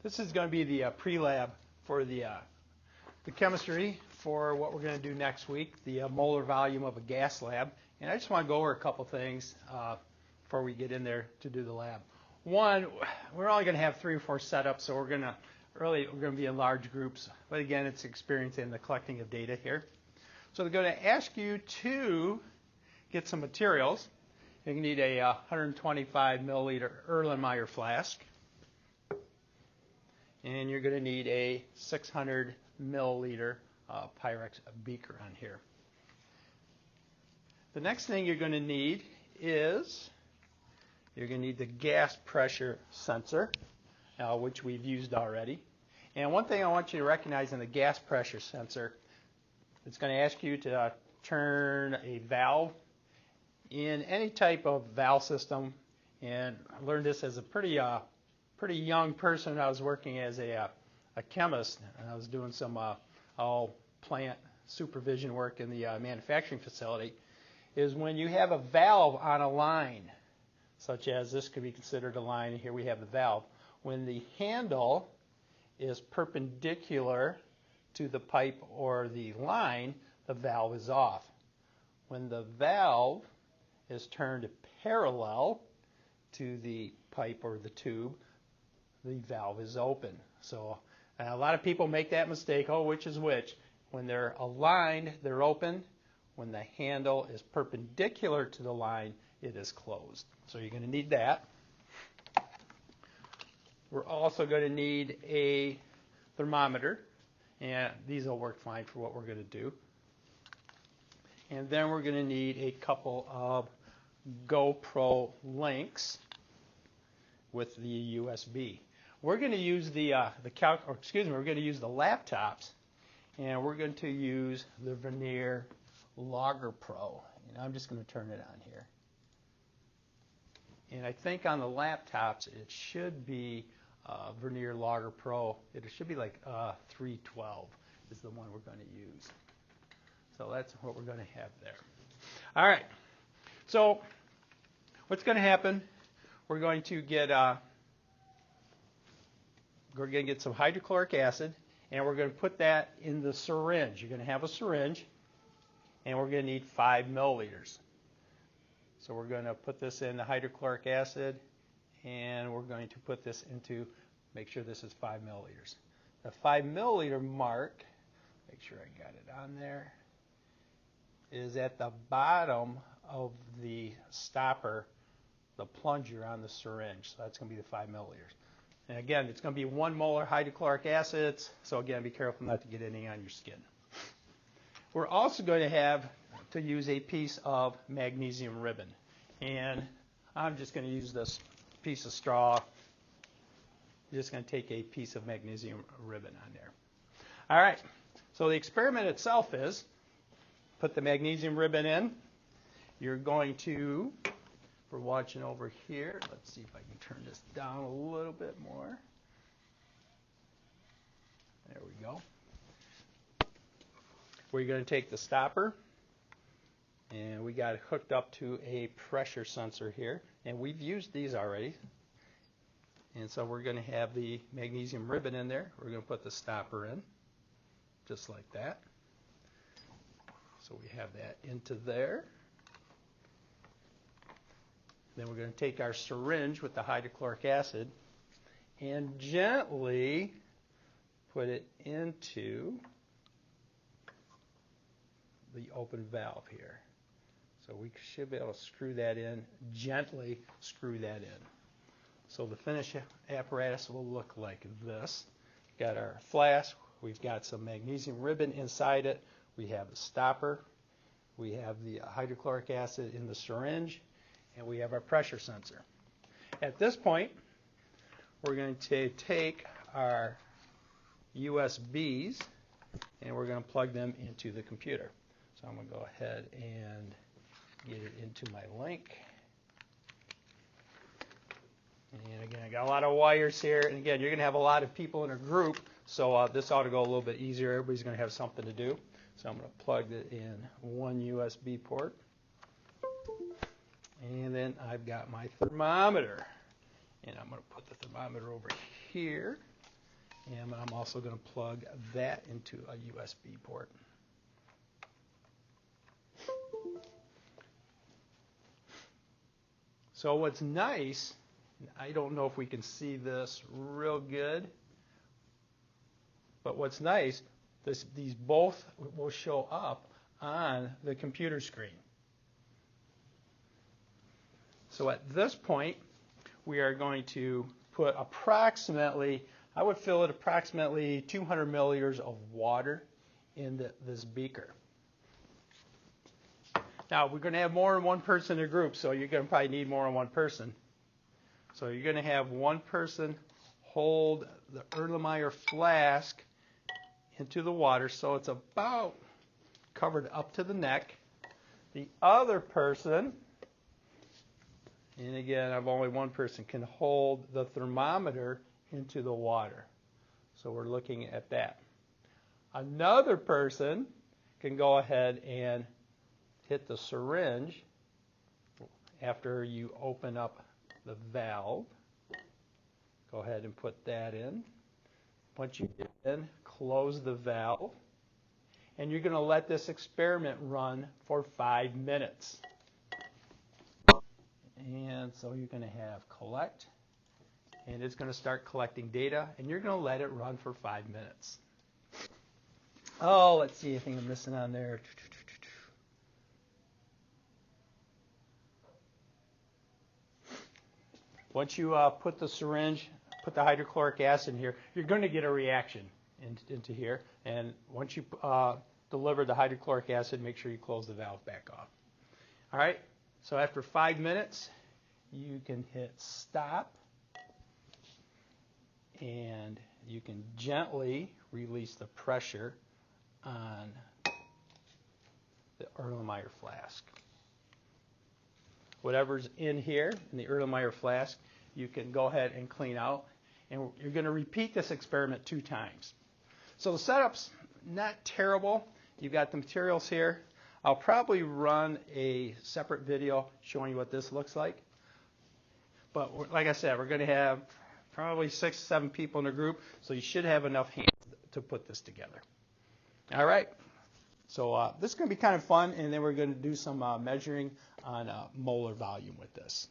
This is going to be the pre-lab for the chemistry for what we're going to do next week, the molar volume of a gas lab. And I just want to go over a couple things before we get in there to do the lab. One, we're only going to have 3 or 4 setups, so we're going to be in large groups. But again, it's experience in the collecting of data here. So they're going to ask you to get some materials. You're going to need a 125 milliliter Erlenmeyer flask. And you're going to need a 600 milliliter Pyrex beaker on here. The next thing you're going to need is you're going to need the gas pressure sensor, which we've used already. And one thing I want you to recognize in the gas pressure sensor, it's going to ask you to turn a valve in any type of valve system. And I learned this as a pretty young person. I was working as a chemist, and I was doing some all plant supervision work in the manufacturing facility, is when you have a valve on a line, such as this could be considered a line, and here we have the valve. When the handle is perpendicular to the pipe or the line, the valve is off. When the valve is turned parallel to the pipe or the tube, the valve is open. So a lot of people make that mistake. Oh, which is which? When they're aligned, they're open. When the handle is perpendicular to the line, it is closed. So you're going to need that. We're also going to need a thermometer, and these will work fine for what we're going to do. And then we're going to need a couple of GoPro links with the USB. We're going to use we're going to use the laptops, and we're going to use the Vernier Logger Pro. And I'm just going to turn it on here. And I think on the laptops it should be Vernier Logger Pro. It should be like 312 is the one we're going to use. So that's what we're going to have there. All right. So what's going to happen? We're going to get some hydrochloric acid, and we're going to put that in the syringe. You're going to have a syringe, and we're going to need 5 milliliters. So we're going to put this in the hydrochloric acid, and we're going to put this into, make sure this is 5 milliliters. The 5 milliliter mark, make sure I got it on there, is at the bottom of the stopper, the plunger on the syringe. So that's going to be the 5 milliliters. And again, it's going to be 1 molar hydrochloric acid. So again, be careful not to get anything on your skin. We're also going to have to use a piece of magnesium ribbon. And I'm just going to use this piece of straw. I'm just going to take a piece of magnesium ribbon on there. All right. So the experiment itself is, put the magnesium ribbon in. You're going to, we're watching over here. Let's see if I can turn this down a little bit more. There we go. We're going to take the stopper, and we got it hooked up to a pressure sensor here. And we've used these already. And so we're going to have the magnesium ribbon in there. We're going to put the stopper in, just like that. So we have that into there. Then we're going to take our syringe with the hydrochloric acid and gently put it into the open valve here. So we should be able to screw that in, gently screw that in. So the finished apparatus will look like this. Got our flask, we've got some magnesium ribbon inside it, we have a stopper, we have the hydrochloric acid in the syringe, and we have our pressure sensor. At this point, we're going to take our USBs and we're going to plug them into the computer. So I'm going to go ahead and get it into my link. And again, I got a lot of wires here. And again, you're going to have a lot of people in a group, so this ought to go a little bit easier. Everybody's going to have something to do. So I'm going to plug it in one USB port. And then I've got my thermometer. And I'm going to put the thermometer over here. And I'm also going to plug that into a USB port. So what's nice, I don't know if we can see this real good, but what's nice, these both will show up on the computer screen. So at this point, we are going to put approximately, I would fill it approximately 200 milliliters of water in this beaker. Now, we're going to have more than one person in a group, so you're going to probably need more than one person. So you're going to have one person hold the Erlenmeyer flask into the water so it's about covered up to the neck. The other person, and again, I've only one person, can hold the thermometer into the water. So we're looking at that. Another person can go ahead and hit the syringe after you open up the valve. Go ahead and put that in. Once you get in, close the valve. And you're going to let this experiment run for 5 minutes. And so you're going to have collect, and it's going to start collecting data, and you're going to let it run for 5 minutes. Oh, let's see anything I'm missing on there. Once you put the syringe, put the hydrochloric acid in here, you're going to get a reaction into here. And once you deliver the hydrochloric acid, make sure you close the valve back off. All right, so after 5 minutes, you can hit stop. And you can gently release the pressure on the Erlenmeyer flask. Whatever's in here, in the Erlenmeyer flask, you can go ahead and clean out. And you're going to repeat this experiment 2 times. So the setup's not terrible. You've got the materials here. I'll probably run a separate video showing you what this looks like. But like I said, we're going to have probably 6 or 7 people in a group, so you should have enough hands to put this together. All right. So this is going to be kind of fun, and then we're going to do some measuring on molar volume with this.